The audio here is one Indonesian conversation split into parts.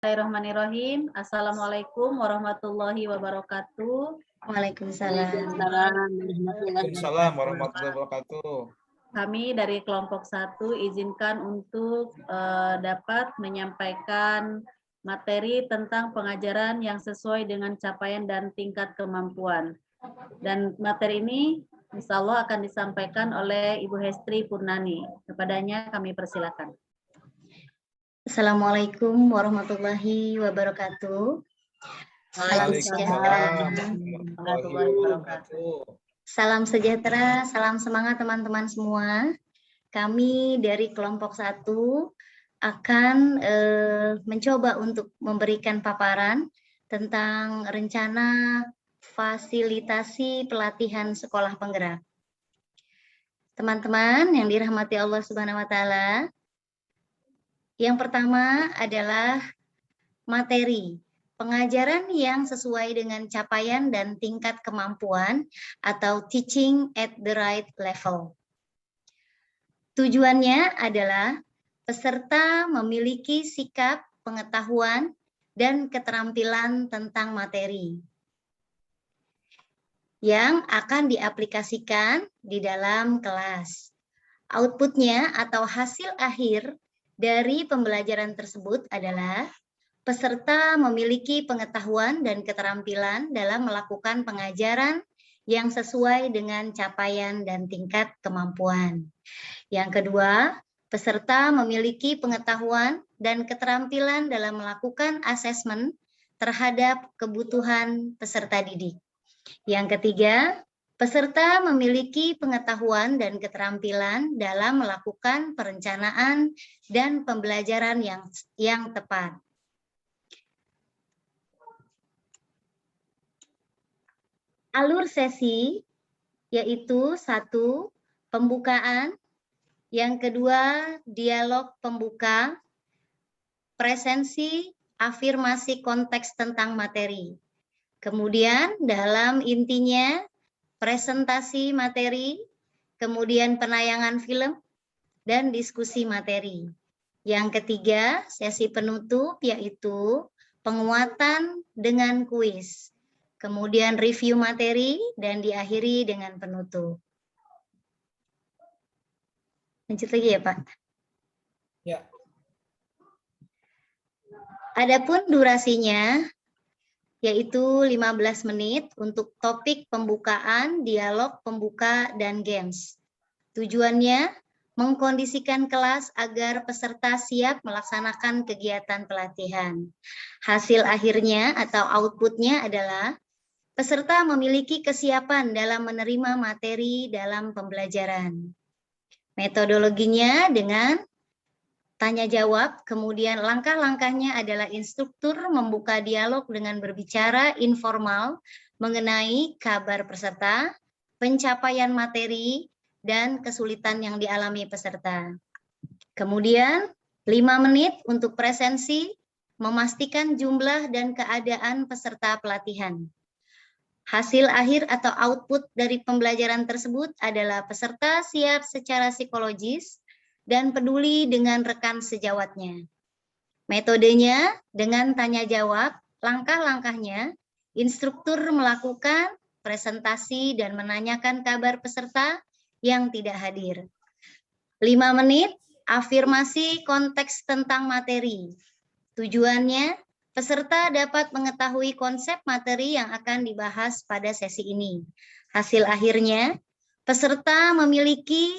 Bismillahirrahmanirrahim. Assalamualaikum warahmatullahi wabarakatuh. Waalaikumsalam. Waalaikumsalam warahmatullahi wabarakatuh. Kami dari kelompok 1 izinkan untuk dapat menyampaikan materi tentang pengajaran yang sesuai dengan capaian dan tingkat kemampuan. Dan materi ini insya Allah akan disampaikan oleh Ibu Hestri Purnani. Kepadanya kami persilakan. Assalamualaikum warahmatullahi wabarakatuh. Salam sejahtera. Salam sejahtera, salam semangat teman-teman semua. Kami dari kelompok 1 akan mencoba untuk memberikan paparan tentang rencana fasilitasi pelatihan sekolah penggerak. Teman-teman yang dirahmati Allah Subhanahu wa taala, yang pertama adalah materi pengajaran yang sesuai dengan capaian dan tingkat kemampuan atau teaching at the right level. Tujuannya adalah peserta memiliki sikap, pengetahuan, dan keterampilan tentang materi yang akan diaplikasikan di dalam kelas. Outputnya atau hasil akhir dari pembelajaran tersebut adalah peserta memiliki pengetahuan dan keterampilan dalam melakukan pengajaran yang sesuai dengan capaian dan tingkat kemampuan. Yang kedua, peserta memiliki pengetahuan dan keterampilan dalam melakukan asesmen terhadap kebutuhan peserta didik. Yang ketiga, peserta memiliki pengetahuan dan keterampilan dalam melakukan perencanaan dan pembelajaran yang tepat. Alur sesi yaitu 1, pembukaan, yang kedua dialog pembuka, presensi, afirmasi konteks tentang materi. Kemudian dalam intinya presentasi materi, kemudian penayangan film, dan diskusi materi. Yang ketiga, sesi penutup yaitu penguatan dengan kuis. Kemudian review materi dan diakhiri dengan penutup. Lanjut lagi ya, Pak. Ya. Adapun durasinya yaitu 15 menit untuk topik pembukaan, dialog pembuka, dan games. Tujuannya mengkondisikan kelas agar peserta siap melaksanakan kegiatan pelatihan. Hasil akhirnya atau outputnya adalah peserta memiliki kesiapan dalam menerima materi dalam pembelajaran. Metodologinya dengan tanya jawab, kemudian langkah-langkahnya adalah instruktur membuka dialog dengan berbicara informal mengenai kabar peserta, pencapaian materi, dan kesulitan yang dialami peserta. Kemudian 5 menit untuk presensi, memastikan jumlah dan keadaan peserta pelatihan. Hasil akhir atau output dari pembelajaran tersebut adalah peserta siap secara psikologis dan peduli dengan rekan sejawatnya. Metodenya dengan tanya jawab, langkah-langkahnya, instruktur melakukan presentasi dan menanyakan kabar peserta yang tidak hadir. 5 menit, afirmasi konteks tentang materi. Tujuannya, peserta dapat mengetahui konsep materi yang akan dibahas pada sesi ini. Hasil akhirnya, peserta memiliki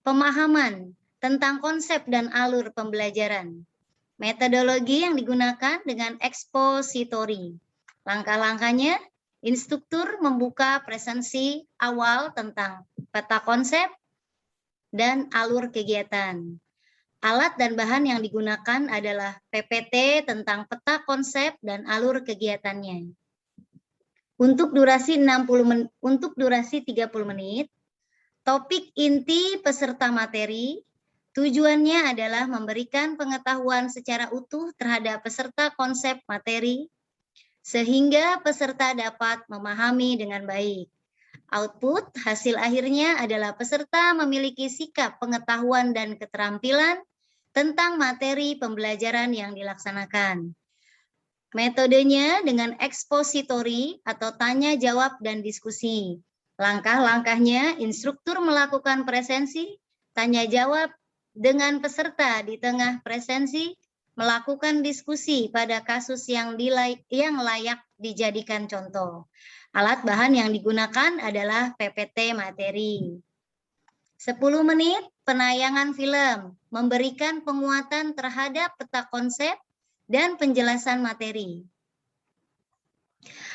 pemahaman tentang konsep dan alur pembelajaran. Metodologi yang digunakan dengan expository. Langkah-langkahnya, instruktur membuka presensi awal tentang peta konsep dan alur kegiatan. Alat dan bahan yang digunakan adalah PPT tentang peta konsep dan alur kegiatannya. Untuk durasi 30 menit, topik inti peserta materi, tujuannya adalah memberikan pengetahuan secara utuh terhadap peserta konsep materi, sehingga peserta dapat memahami dengan baik. Output hasil akhirnya adalah peserta memiliki sikap pengetahuan dan keterampilan tentang materi pembelajaran yang dilaksanakan. Metodenya dengan ekspositori atau tanya jawab dan diskusi. Langkah-langkahnya, instruktur melakukan presensi, tanya jawab dengan peserta di tengah presensi, melakukan diskusi pada kasus yang layak dijadikan contoh. Alat bahan yang digunakan adalah PPT materi. 10 menit penayangan film, memberikan penguatan terhadap peta konsep dan penjelasan materi.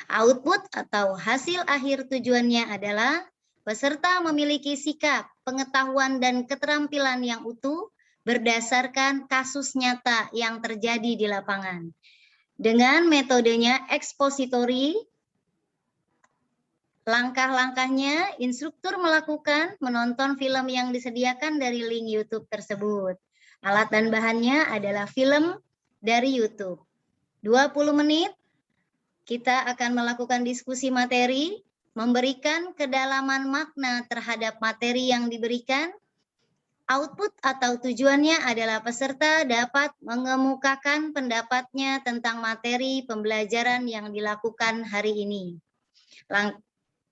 Output atau hasil akhir tujuannya adalah peserta memiliki sikap, pengetahuan, dan keterampilan yang utuh berdasarkan kasus nyata yang terjadi di lapangan. Dengan metodenya ekspositori, langkah-langkahnya instruktur melakukan menonton film yang disediakan dari link YouTube tersebut. Alat dan bahannya adalah film dari YouTube. 20 menit kita akan melakukan diskusi materi, memberikan kedalaman makna terhadap materi yang diberikan. Output atau tujuannya adalah peserta dapat mengemukakan pendapatnya tentang materi pembelajaran yang dilakukan hari ini.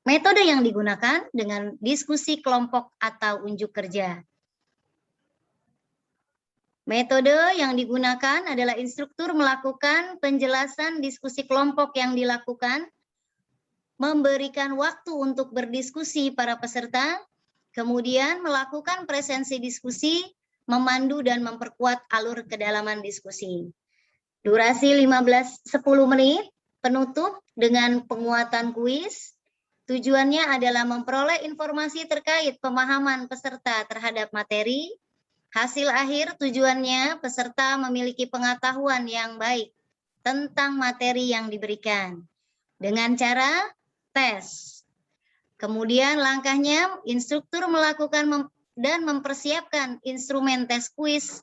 Metode yang digunakan dengan diskusi kelompok atau unjuk kerja. Metode yang digunakan adalah instruktur melakukan penjelasan diskusi kelompok yang dilakukan, memberikan waktu untuk berdiskusi para peserta, kemudian melakukan presensi diskusi, memandu dan memperkuat alur kedalaman diskusi. Durasi 10 menit, penutup dengan penguatan kuis. Tujuannya adalah memperoleh informasi terkait pemahaman peserta terhadap materi. Hasil akhir tujuannya peserta memiliki pengetahuan yang baik tentang materi yang diberikan dengan cara tes. Kemudian langkahnya instruktur melakukan dan mempersiapkan instrumen tes kuis.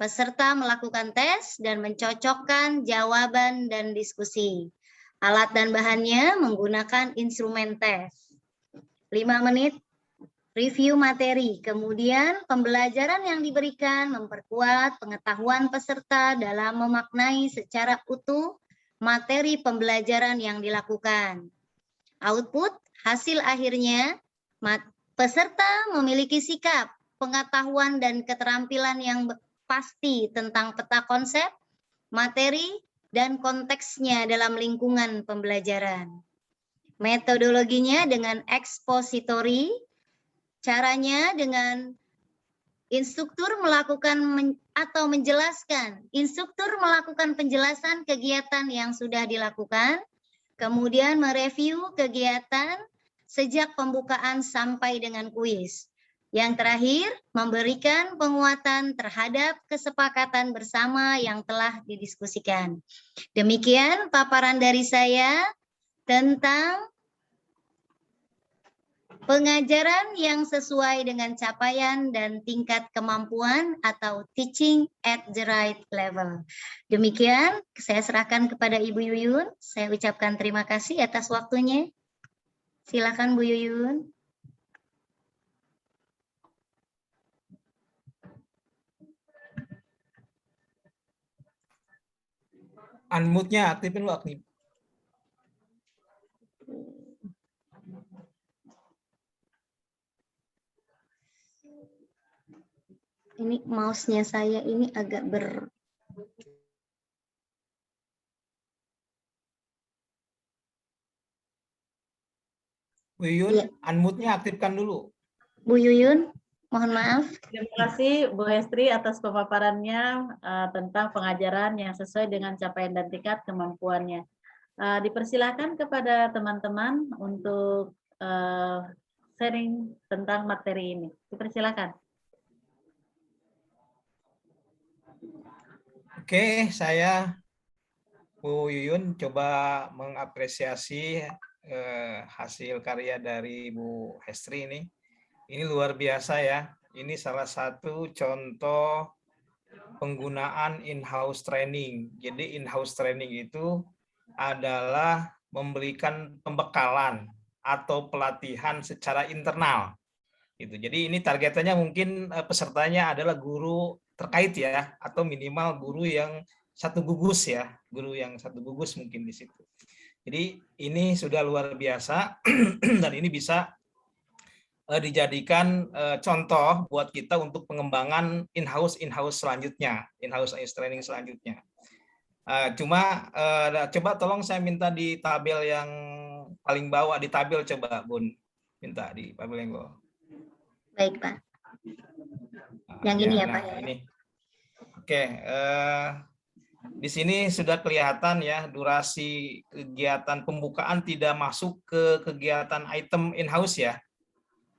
Peserta melakukan tes dan mencocokkan jawaban dan diskusi. Alat dan bahannya menggunakan instrumen tes. 5 menit review materi, kemudian pembelajaran yang diberikan memperkuat pengetahuan peserta dalam memaknai secara utuh materi pembelajaran yang dilakukan. Output, hasil akhirnya, peserta memiliki sikap, pengetahuan, dan keterampilan yang pasti tentang peta konsep, materi, dan konteksnya dalam lingkungan pembelajaran. Metodologinya dengan ekspositori. Caranya dengan instruktur melakukan atau menjelaskan. Instruktur melakukan penjelasan kegiatan yang sudah dilakukan, kemudian mereview kegiatan sejak pembukaan sampai dengan kuis. Yang terakhir, memberikan penguatan terhadap kesepakatan bersama yang telah didiskusikan. Demikian paparan dari saya tentang pengajaran yang sesuai dengan capaian dan tingkat kemampuan atau teaching at the right level. Demikian, saya serahkan kepada Ibu Yuyun. Saya ucapkan terima kasih atas waktunya. Silakan Bu Yuyun. Unmute-nya aktifin lu, aktif. Ini mouse-nya saya ini agak Bu Yuyun, unmute-nya aktifkan dulu. Bu Yuyun, mohon maaf. Terima kasih Bu Hestri atas pemaparannya tentang pengajaran yang sesuai dengan capaian dan tingkat kemampuannya. Dipersilakan kepada teman-teman untuk sharing tentang materi ini. Dipersilakan. Oke, saya Bu Yuyun coba mengapresiasi hasil karya dari Bu Hestri ini. Ini luar biasa ya. Ini salah satu contoh penggunaan in-house training. Jadi in-house training itu adalah memberikan pembekalan atau pelatihan secara internal. Gitu. Jadi ini targetannya mungkin pesertanya adalah guru terkait ya, atau minimal guru yang satu gugus ya, guru yang satu gugus mungkin di situ. Jadi ini sudah luar biasa dan ini bisa dijadikan contoh buat kita untuk pengembangan in-house selanjutnya, in-house training selanjutnya. Cuma coba tolong saya minta di tabel yang paling bawah, di tabel coba Bun, minta di tabel yang bawah. Baik Pak. Yang ini ya Pak. Ini. Oke, di sini sudah kelihatan ya durasi kegiatan pembukaan tidak masuk ke kegiatan item in-house ya.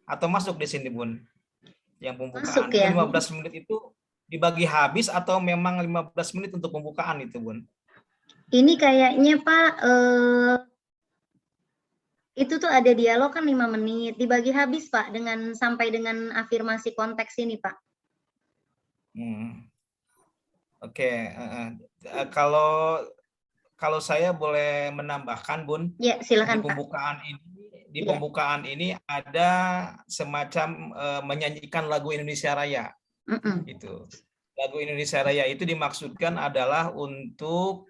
Atau masuk di sini Bun? Yang pembukaan. Masuk ya. 15 menit itu dibagi habis atau memang 15 menit untuk pembukaan itu Bun? Ini kayaknya Pak, itu tuh ada dialog kan 5 menit, dibagi habis Pak dengan sampai dengan afirmasi konteks ini Pak. Oke, kalau saya boleh menambahkan Bun, ya silakan di pembukaan Pak. Di pembukaan ini ada semacam menyanyikan lagu Indonesia Raya. Itu lagu Indonesia Raya itu dimaksudkan adalah untuk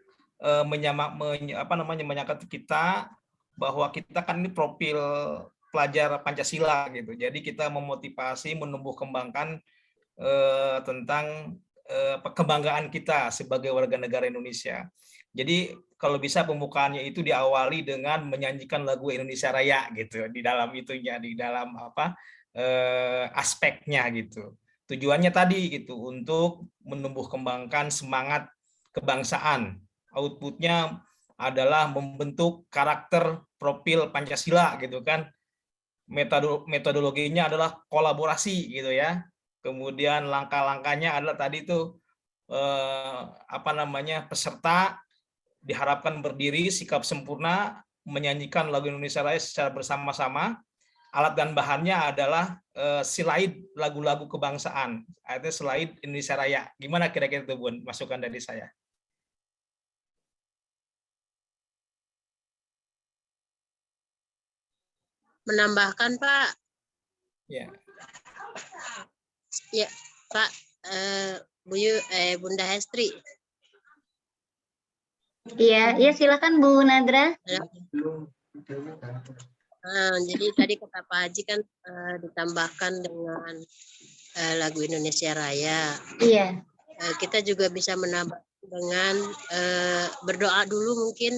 menyampaikan kita bahwa kita kan ini profil pelajar Pancasila gitu. Jadi kita memotivasi, menumbuh kembangkan tentang kebanggaan kita sebagai warga negara Indonesia. Jadi kalau bisa pembukaannya itu diawali dengan menyanyikan lagu Indonesia Raya gitu di dalam itunya, di dalam aspeknya gitu. Tujuannya tadi gitu untuk menumbuh kembangkan semangat kebangsaan. Outputnya adalah membentuk karakter profil Pancasila gitu kan. Metodologinya adalah kolaborasi gitu ya. Kemudian langkah-langkahnya adalah tadi itu peserta diharapkan berdiri sikap sempurna menyanyikan lagu Indonesia Raya secara bersama-sama. Alat dan bahannya adalah slide lagu-lagu kebangsaan, artinya slide Indonesia Raya. Gimana kira-kira itu Bun, masukan dari saya? Menambahkan Pak. Ya. Ya Pak, Bunda Hestri. Iya, ya silakan Bu Nadra. Jadi tadi kata Pak Haji kan ditambahkan dengan lagu Indonesia Raya. Iya. Kita juga bisa menambah dengan berdoa dulu mungkin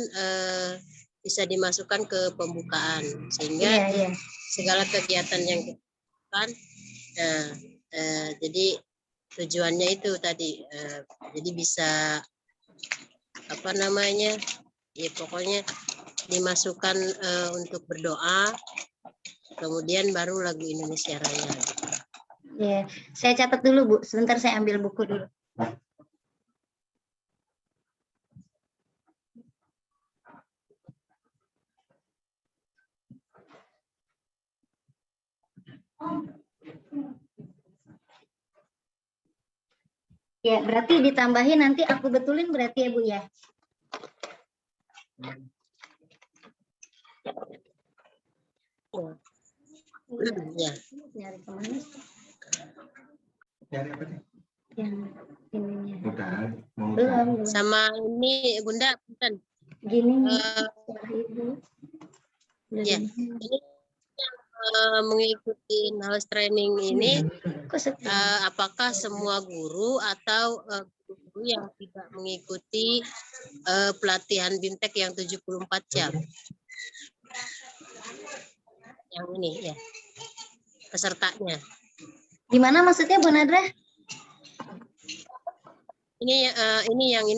bisa dimasukkan ke pembukaan sehingga segala kegiatan yang kita lakukan. Jadi tujuannya itu tadi jadi bisa ya pokoknya dimasukkan untuk berdoa kemudian baru lagu Indonesia Raya. Ya, saya catat dulu Bu, sebentar saya ambil buku dulu. Ya, berarti ditambahin nanti aku betulin berarti ya Bu ya. Ya. Nyari kemana? Nyari apa nih? Yang ininya. Belum. Sama ini Bunda, bukan? Gini. Ya, ini mengikuti in-house training ini, apakah semua guru atau guru yang tidak mengikuti pelatihan BIMTEK yang 74 jam? Yang ini ya, pesertanya. Gimana maksudnya Bu Nadra? Ini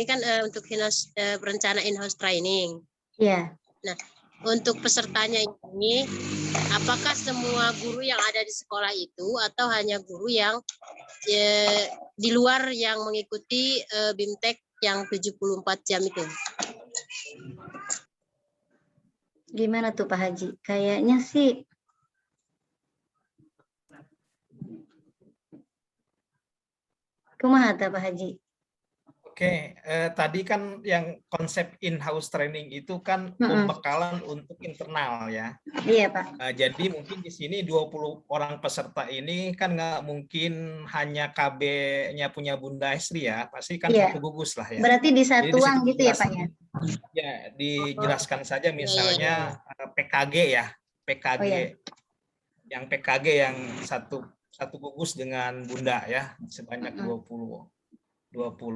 kan untuk perencanaan in-house training. Iya. Nah, untuk pesertanya ini, apakah semua guru yang ada di sekolah itu atau hanya guru yang di luar yang mengikuti BIMTEK yang 74 jam itu? Gimana tuh Pak Haji? Kayaknya sih kumaha Pak Haji? Oke, tadi kan yang konsep in-house training itu kan pembekalan untuk internal ya. Iya, Pak. Jadi mungkin di sini 20 orang peserta ini kan nggak mungkin hanya KB-nya punya Bunda Estri ya, pasti kan Iya. satu gugus lah ya. Berarti di Jadi di satuan situ gitu ya, Pak ya? Ya, dijelaskan saja misalnya PKG ya, PKG. Oh, iya. Yang PKG yang satu gugus dengan Bunda ya, sebanyak 20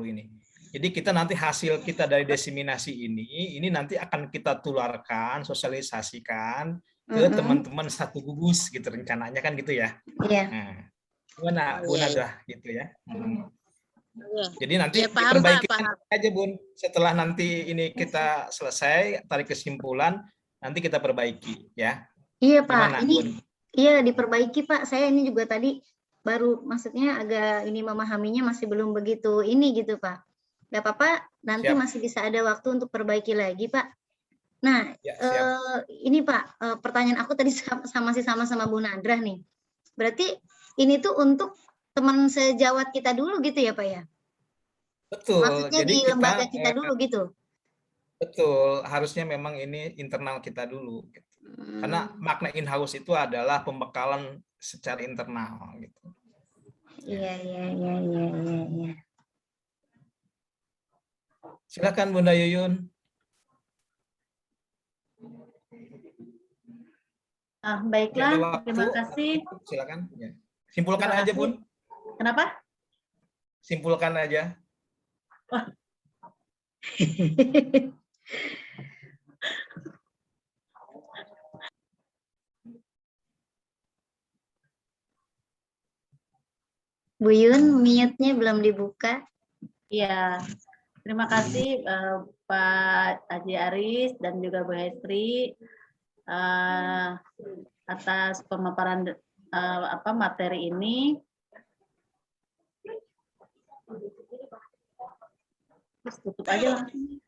ini. Jadi kita nanti hasil kita dari diseminasi ini nanti akan kita tularkan, sosialisasikan ke teman-teman satu gugus gitu rencananya kan gitu ya. Iya. Nah, gimana Bu Nadrah gitu ya. Jadi nanti Ya, paham, diperbaiki Pak, paham. aja Bun. Setelah nanti ini kita selesai tarik kesimpulan, nanti kita perbaiki ya. Iya, Gimana, Pak. Ini Bun? iya diperbaiki, Pak. Saya ini juga tadi baru maksudnya agak ini memahaminya masih belum begitu ini gitu, Pak. Gak apa-apa, nanti Siap. masih bisa ada waktu untuk perbaiki lagi, Pak. Nah, Ya, siap. ini Pak, pertanyaan aku tadi sama Bu Nadrah nih. Berarti ini tuh untuk teman sejawat kita dulu gitu ya, Pak ya? Betul. Maksudnya Jadi di kita lembaga kita dulu gitu? betul, harusnya memang ini internal kita dulu. Gitu. Karena makna in-house itu adalah pembekalan secara internal. Gitu. Iya. Silakan Bunda Yuyun. Baiklah, terima kasih. Silakan. Ya. Simpulkan Terima aja kasih. Bun. Kenapa? Simpulkan aja. Bu Yun, mute-nya belum dibuka. Iya, terima kasih Pak Haji Aris dan juga Bu Hestri atas pemaparan materi ini. Terus tutup aja langsung.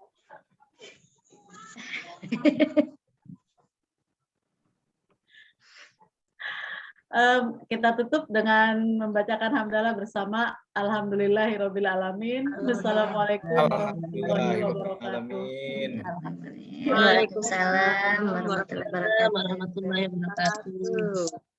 Kita tutup dengan membacakan hamdalah bersama Alhamdulillahirabbil alamin. Wassalamualaikum warahmatullahi wabarakatuh. Waalaikumsalam warahmatullahi wabarakatuh. Warahmatullahi wabarakatuh.